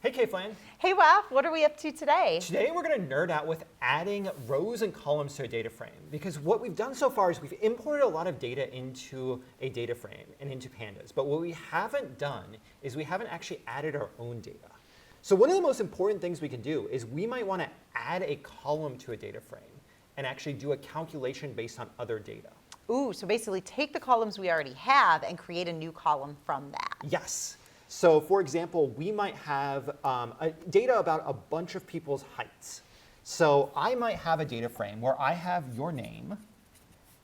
Hey, Kayflan. Hey, Waf, what are we up to today? Today we're going to nerd out with adding rows and columns to a data frame. Because what we've done so far is we've imported a lot of data into a data frame and into pandas. But what we haven't done is we haven't actually added our own data. So one of the most important things we can do is we might want to add a column to a data frame and actually do a calculation based on other data. Ooh, so basically take the columns we already have and create a new column from that. Yes. So for example, we might have data about a bunch of people's heights. So I might have a data frame where I have your name,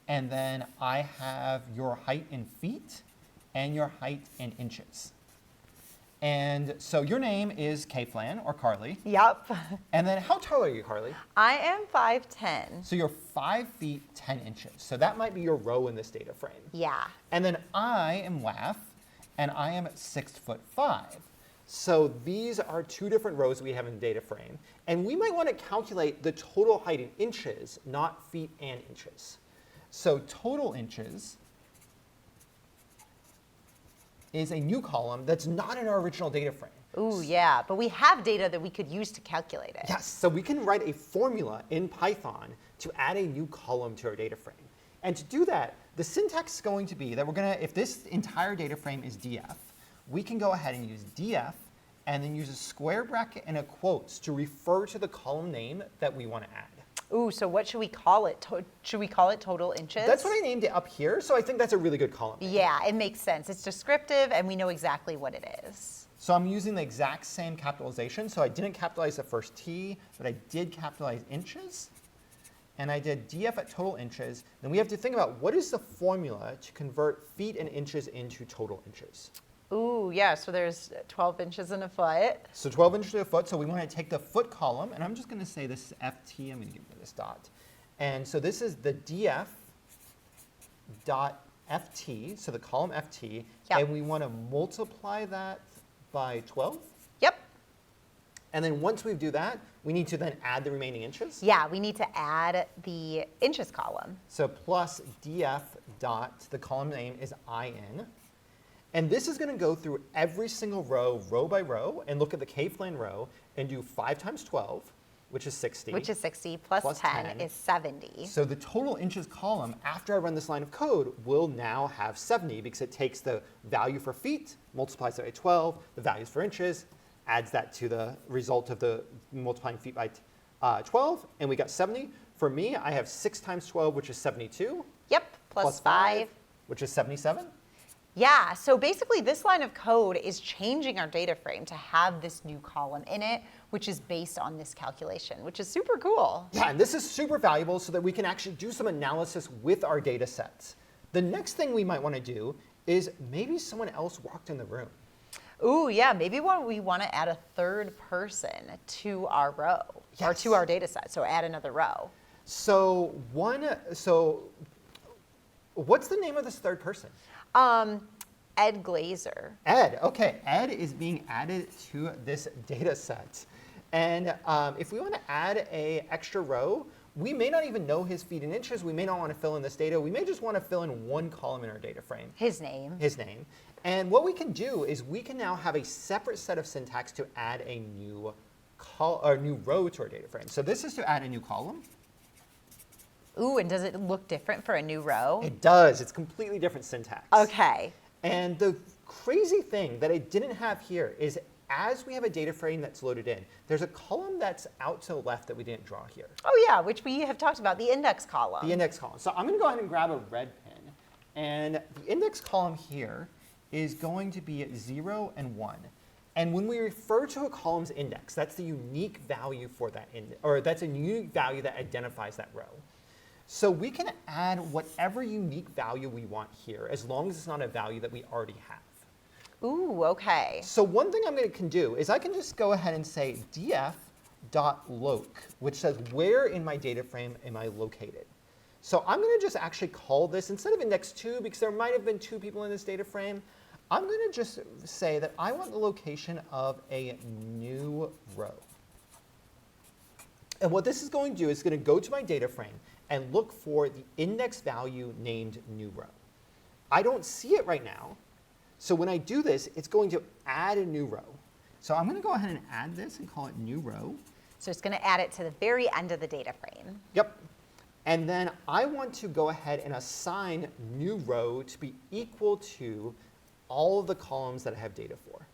and then I have your height in feet and your height in inches. And so your name is Kayflan or Karle. Yep. And then how tall are you, Karle? I am 5'10". So you're 5 feet 10 inches. So that might be your row in this data frame. Yeah. And then I am Waf, and I am 6'5". So these are two different rows we have in the data frame. And we might want to calculate the total height in inches, not feet and inches. So total inches is a new column that's not in our original data frame. Ooh, yeah, but we have data that we could use to calculate it. Yes, so we can write a formula in Python to add a new column to our data frame. And to do that, the syntax is going to be that we're going to, if this entire data frame is df, we can go ahead and use df and then use a square bracket and a quotes to refer to the column name that we want to add. Ooh, so what should we call it? Should we call it total inches? That's what I named it up here, so I think that's a really good column name. Yeah, it makes sense. It's descriptive, and we know exactly what it is. So I'm using the exact same capitalization. So I didn't capitalize the first t, but I did capitalize inches. And I did df at total inches. Then we have to think about what is the formula to convert feet and inches into total inches. Ooh, yeah, so there's 12 inches in a foot. So 12 inches to a foot. So we want to take the foot column, and I'm just going to say this is ft. I'm going to give it this dot. And so this is the df dot ft, so the column ft. Yep. And we want to multiply that by 12. Yep. And then once we do that, we need to then add the remaining inches. Yeah, we need to add the inches column. So plus df dot, the column name is in. And this is going to go through every single row by row, and look at the Kayflan row and do 5 times 12, which is 60. Which is 60, plus 10 is 70. So the total inches column, after I run this line of code, will now have 70 because it takes the value for feet, multiplies it by 12, the values for inches, adds that to the result of the multiplying feet by 12, and we got 70. For me, I have 6 times 12, which is 72. Yep, plus 5. Which is 77. Yeah, so basically this line of code is changing our data frame to have this new column in it, which is based on this calculation, which is super cool. Yeah, and this is super valuable so that we can actually do some analysis with our data sets. The next thing we might want to do is maybe someone else walked in the room. Ooh, yeah, maybe we want to add a third person to our row, Yes. or to our data set, so add another row. So what's the name of this third person? Ed Glazer. Ed, okay, Ed is being added to this data set. And if we want to add an extra row, we may not even know his feet and inches. We may not want to fill in this data. We may just want to fill in one column in our data frame. His name. His name. And what we can do is we can now have a separate set of syntax to add a new row to our data frame. So this is to add a new column. Ooh, and does it look different for a new row? It does. It's completely different syntax. Okay. And the crazy thing that I didn't have here is as we have a data frame that's loaded in, there's a column that's out to the left that we didn't draw here. Oh yeah, which we have talked about, the index column. The index column. So I'm going to go ahead and grab a red pen. And the index column here is going to be 0 and 1. And when we refer to a column's index, that's the unique value for that index, or that's a unique value that identifies that row. So we can add whatever unique value we want here, as long as it's not a value that we already have. Ooh, okay. So one thing can do is I can just go ahead and say df.loc, which says where in my data frame am I located. So I'm going to just actually call this, instead of index 2, because there might have been 2 people in this data frame, I'm going to just say that I want the location of a new row. And what this is going to do is going to go to my data frame and look for the index value named new row. I don't see it right now. So when I do this, it's going to add a new row. So I'm going to go ahead and add this and call it new row. So it's going to add it to the very end of the data frame. Yep. And then I want to go ahead and assign new row to be equal to all of the columns that I have data for.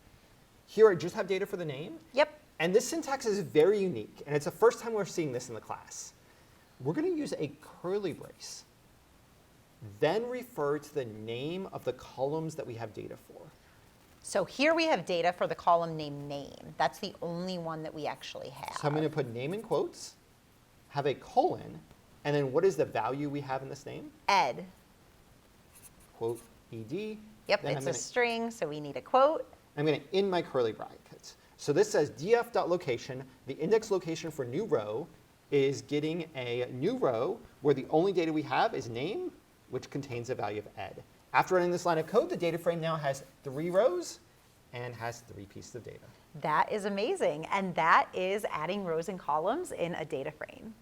Here I just have data for the name. Yep. And this syntax is very unique, and it's the first time we're seeing this in the class. We're going to use a curly brace, then refer to the name of the columns that we have data for. So here we have data for the column named name. That's the only one that we actually have. So I'm going to put name in quotes, have a colon, and then what is the value we have in this name? Ed. Quote ed. Yep, Then it's a string, so we need a quote. I'm going to end my curly brackets. So this says df.location, the index location for new row is getting a new row where the only data we have is name, which contains the value of ed. After running this line of code, the data frame now has 3 rows and has 3 pieces of data. That is amazing. And that is adding rows and columns in a data frame.